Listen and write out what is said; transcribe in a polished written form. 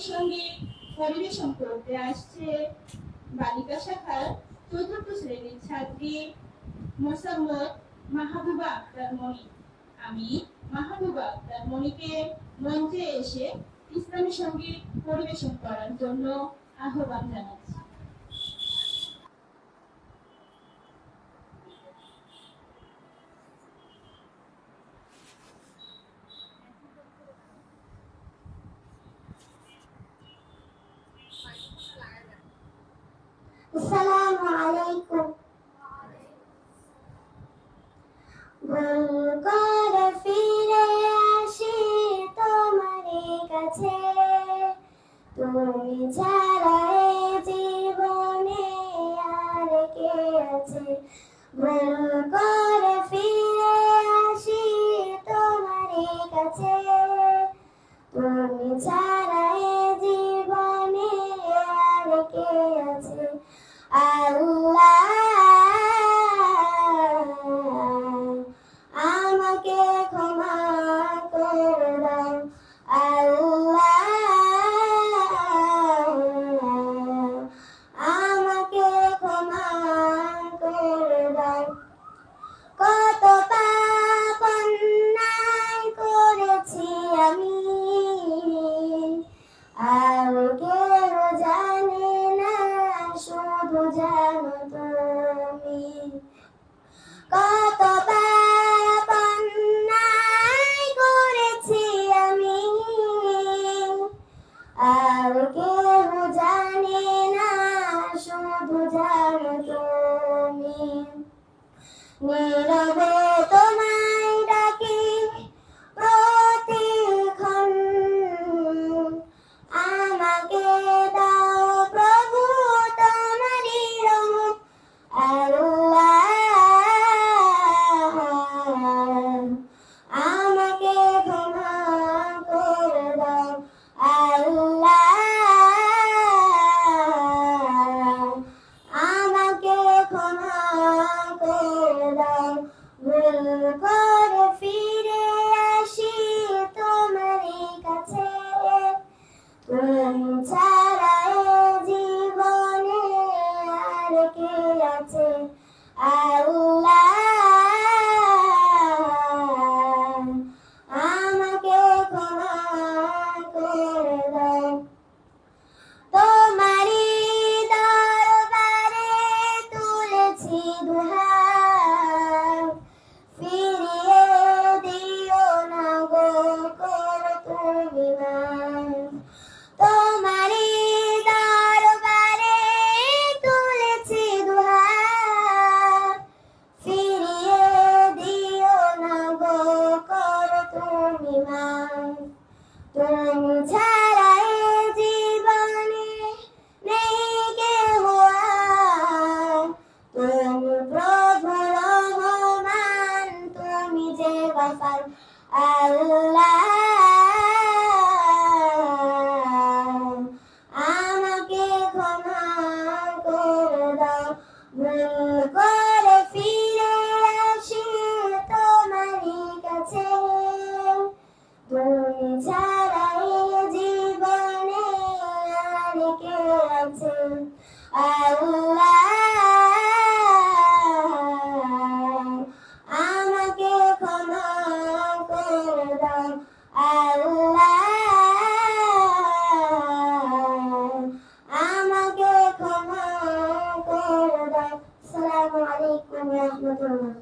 ইসলামী সঙ্গীত পরিবেশন করতে আসছে বালিকা শাখার চতুর্থ শ্রেণীর ছাত্রী মোসাম্মদ মাহবুবা আক্তার মনি। আমি মাহবুবা আক্তার মনিকে মঞ্চে এসে ইসলামী সঙ্গীত পরিবেশন করার জন্য আহ্বান জানাচ্ছি। আসসালামু আলাইকুম। ভুল করে ফিরে আসি তোমার কাছে, তুমি ছাড়া এ জীবনে আর কে আছে। ভুল করে ফিরে আসি তোমার কাছে, তুমি ছাড়া এ জীবনে আর কে আছে। আল্লাহ আমাকে ক্ষমা করে দাও, আল্লাহ আমাকে ক্ষমা করে দাও। কত পাপ অন্যায় করেছি আমি, আর কেউ জানে না, শুধু জানো তুমি। কত পাপ অন্যায় করেছি আমি, আর কেউ জানে না, শুধু জানো তুমি। নীরবে তোমায় ডাকি প্রতিক্ষণ, আমাকে দাও প্রভু তোমারই রহমত। আল্লাহ আমাকে ক্ষমা করে দাও, আল্লাহ আমাকে ক্ষমা করে দাও। ভুল করে ফিরে আসি তোমার কাছে, তুমি ছাড়া এ জীবনে আর কে আছে। আল্লাহ আমাকে ক্ষমা করে দাও। তোমারই দরবারে তুলেছি দুহাত, ফিরিয়ে দিও না গো, করো তুমি মাফ। তোমারই দরবারে তুলেছি দুহাত, ফিরিয়ে দিও না গো, করো তুমি মাফ। তুমি ছাড়া এ জীবনে নেই কেহ আর, তুমি প্রভু রহমান, তুমি যে গফার। আল্লাহ আমাকে ক্ষমা করে দাও। ভুল করে ফিরে আসি তোমারই কাছে, তুমি ছাড়া এ জীবনে আর কে আছে। আল্লাহ আমাকে ক্ষমা করে দাও, আল্লাহ আমাকে ক্ষমা করে দাও। আসসালামু আলাইকুম ওয়া রাহমাতুল্লাহ।